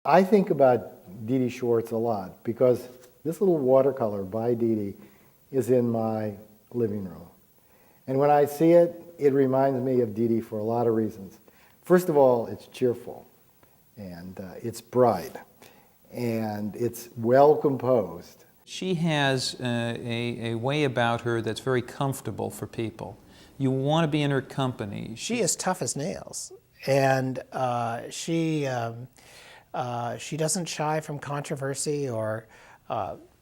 I think about Deedee Schwartz a lot because this little watercolor by Deedee is in my living room. And when I see it, it reminds me of Deedee for a lot of reasons. First of all, it's cheerful, and it's bright, and it's well composed. She has a way about her that's very comfortable for people. You want to be in her company. She is tough as nails, and she doesn't shy from controversy or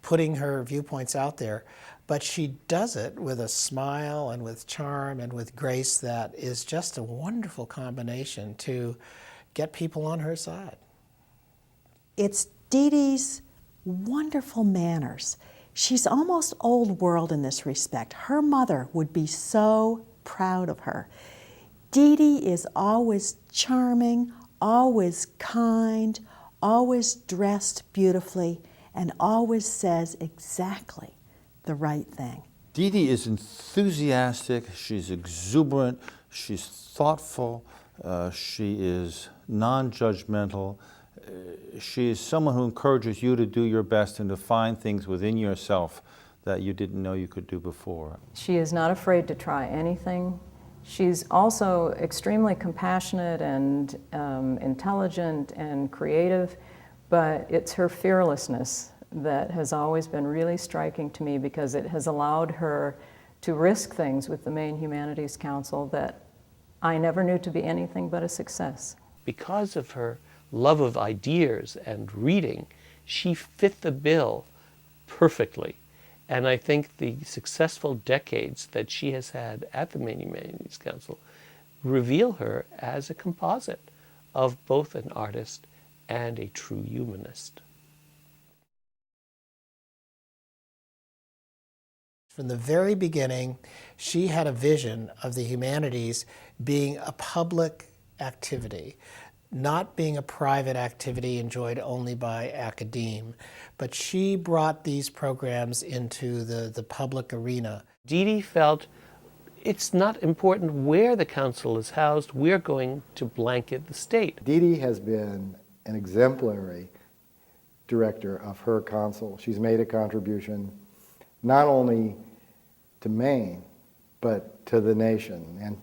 putting her viewpoints out there, but she does it with a smile and with charm and with grace that is just a wonderful combination to get people on her side. It's Deedee's wonderful manners. She's almost old world in this respect. Her mother would be so proud of her. Deedee is always charming, always kind, always dressed beautifully, and always says exactly the right thing. Deedee is enthusiastic, she's exuberant, she's thoughtful, she is non-judgmental. She is someone who encourages you to do your best and to find things within yourself that you didn't know you could do before. She is not afraid to try anything. She's also extremely compassionate and intelligent and creative, but it's her fearlessness that has always been really striking to me because it has allowed her to risk things with the Maine Humanities Council that I never knew to be anything but a success. Because of her love of ideas and reading, she fit the bill perfectly. And I think the successful decades that she has had at the Maine Humanities Council reveal her as a composite of both an artist and a true humanist. From the very beginning, she had a vision of the humanities being a public activity, not being a private activity enjoyed only by academe, but she brought these programs into the public arena. Deedee felt it's not important where the council is housed, we're going to blanket the state. Deedee has been an exemplary director of her council. She's made a contribution not only to Maine, but to the nation, and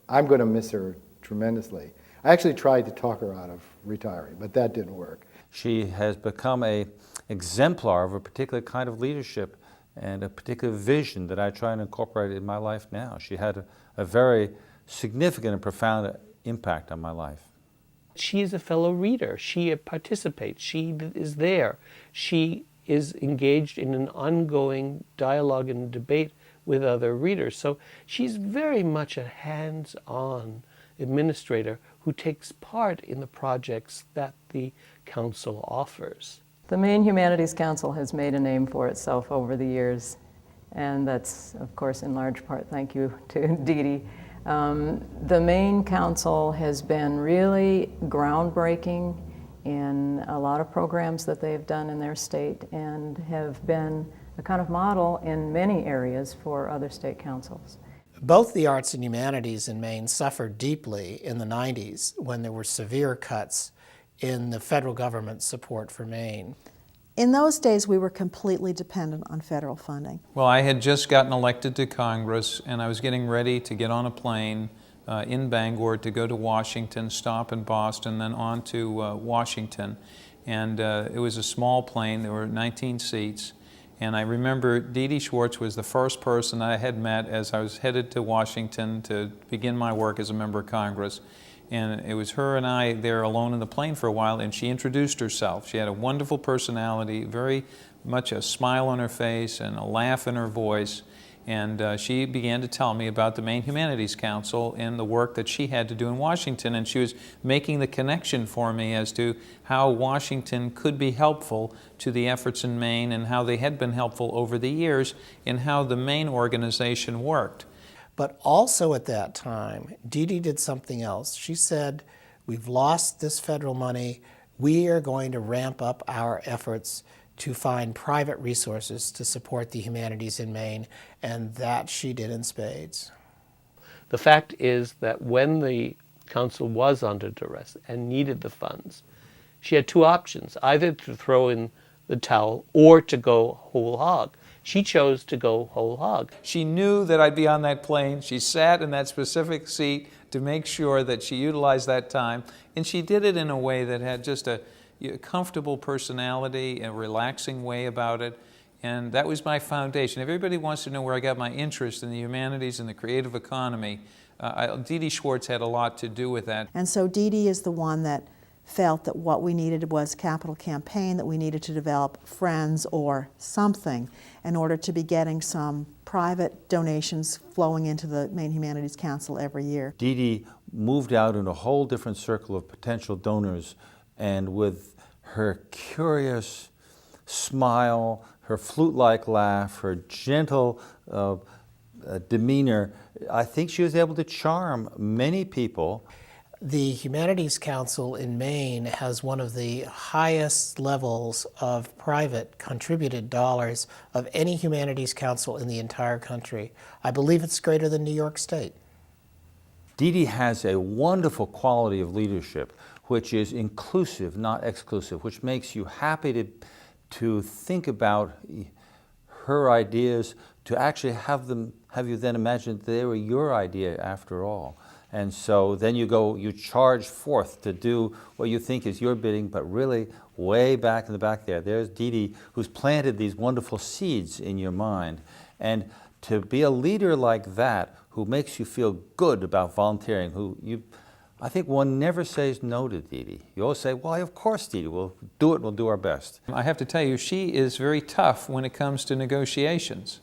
I'm going to miss her tremendously. I actually tried to talk her out of retiring, but that didn't work. She has become an exemplar of a particular kind of leadership and a particular vision that I try and incorporate in my life now. She had a very significant and profound impact on my life. She is a fellow reader. She participates. She is there. She is engaged in an ongoing dialogue and debate with other readers. So she's very much a hands-on administrator who takes part in the projects that the council offers. The Maine Humanities Council has made a name for itself over the years, and that's, of course, in large part thank you to Deedee. The Maine Council has been really groundbreaking in a lot of programs that they've done in their state and have been a kind of model in many areas for other state councils. Both the arts and humanities in Maine suffered deeply in the 90s when there were severe cuts in the federal government's support for Maine. In those days, we were completely dependent on federal funding. Well, I had just gotten elected to Congress, and I was getting ready to get on a plane in Bangor to go to Washington, stop in Boston, then on to Washington. And it was a small plane. There were 19 seats. And I remember Deedee Schwartz was the first person I had met as I was headed to Washington to begin my work as a member of Congress. And it was her and I there alone in the plane for a while, and she introduced herself. She had a wonderful personality, very much a smile on her face and a laugh in her voice. And she began to tell me about the Maine Humanities Council and the work that she had to do in Washington. And she was making the connection for me as to how Washington could be helpful to the efforts in Maine and how they had been helpful over the years in how the Maine organization worked. But also at that time, Deedee did something else. She said, we've lost this federal money. We are going to ramp up our efforts to find private resources to support the humanities in Maine, and that she did in spades. The fact is that when the council was under duress and needed the funds, she had two options, either to throw in the towel or to go whole hog. She chose to go whole hog. She knew that I'd be on that plane. She sat in that specific seat to make sure that she utilized that time. And she did it in a way that had just a comfortable personality, a relaxing way about it. And that was my foundation. If everybody wants to know where I got my interest in the humanities and the creative economy, Deedee Schwartz had a lot to do with that. And so Deedee is the one that felt that what we needed was capital campaign, that we needed to develop friends or something in order to be getting some private donations flowing into the Maine Humanities Council every year. Deedee moved out in a whole different circle of potential donors, and with her curious smile, her flute-like laugh, her gentle demeanor, I think she was able to charm many people. The Humanities Council in Maine has one of the highest levels of private contributed dollars of any humanities council in the entire country. I believe it's greater than New York State. Deedee has a wonderful quality of leadership, which is inclusive, not exclusive, which makes you happy to think about her ideas, to actually have you then imagine that they were your idea after all. And so then you charge forth to do what you think is your bidding, but really way back in the back there's Deedee, who's planted these wonderful seeds in your mind. And to be a leader like that, who makes you feel good about volunteering, I think one never says no to Deedee. You always say, well, of course, Deedee, we'll do it, we'll do our best. I have to tell you, she is very tough when it comes to negotiations.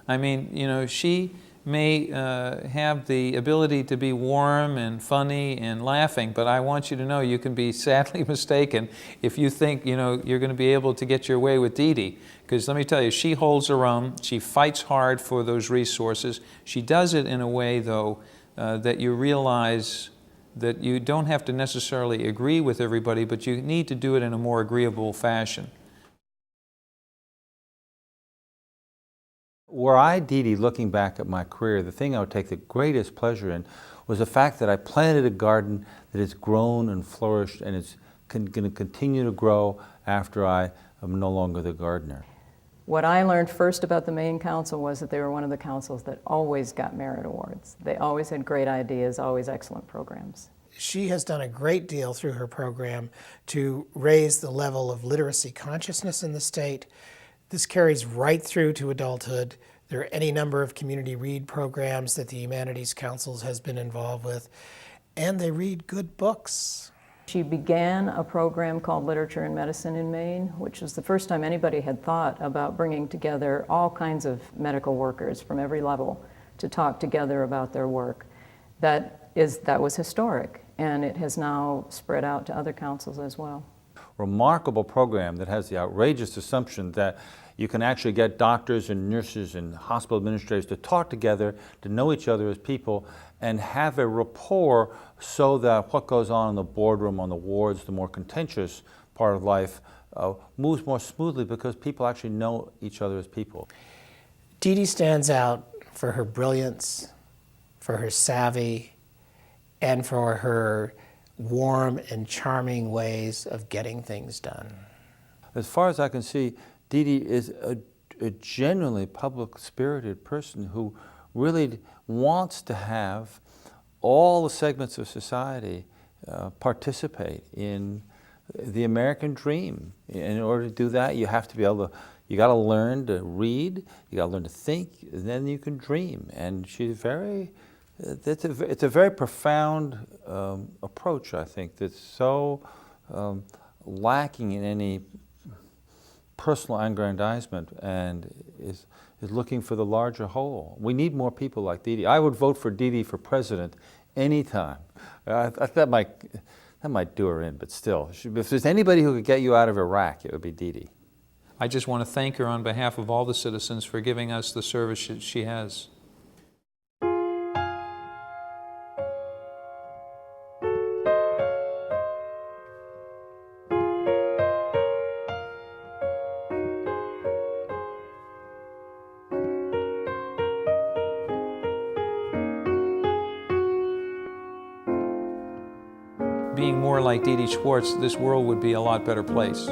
I mean, you know, she may have the ability to be warm and funny and laughing, but I want you to know you can be sadly mistaken if you think, you know, you're going to be able to get your way with Deedee. Because let me tell you, she holds her own. She fights hard for those resources. She does it in a way, though, that you realize that you don't have to necessarily agree with everybody, but you need to do it in a more agreeable fashion. Were I Deedee, looking back at my career, the thing I would take the greatest pleasure in was the fact that I planted a garden that has grown and flourished and is going to continue to grow after I am no longer the gardener. What I learned first about the Maine Council was that they were one of the councils that always got merit awards. They always had great ideas, always excellent programs. She has done a great deal through her program to raise the level of literacy consciousness in the state. This carries right through to adulthood. There are any number of community read programs that the Humanities Council has been involved with, and they read good books. She began a program called Literature and Medicine in Maine, which was the first time anybody had thought about bringing together all kinds of medical workers from every level to talk together about their work. That was historic, and it has now spread out to other councils as well. Remarkable program that has the outrageous assumption that you can actually get doctors and nurses and hospital administrators to talk together, to know each other as people, and have a rapport so that what goes on in the boardroom, on the wards, the more contentious part of life, moves more smoothly because people actually know each other as people. Deedee stands out for her brilliance, for her savvy, and for her warm and charming ways of getting things done. As far as I can see, Deedee is a genuinely public-spirited person who really wants to have all the segments of society participate in the American dream. In order to do that, you have to be able to, you got to learn to read, you got to learn to think, and then you can dream. And she's very, it's a very profound approach, I think, that's so lacking in any personal aggrandizement and is looking for the larger whole. We need more people like Deedee. I would vote for Deedee for president anytime. That might do her in, but still, if there's anybody who could get you out of Iraq, it would be Deedee. I just want to thank her on behalf of all the citizens for giving us the service she has. being more like Deedee Schwartz, this world would be a lot better place.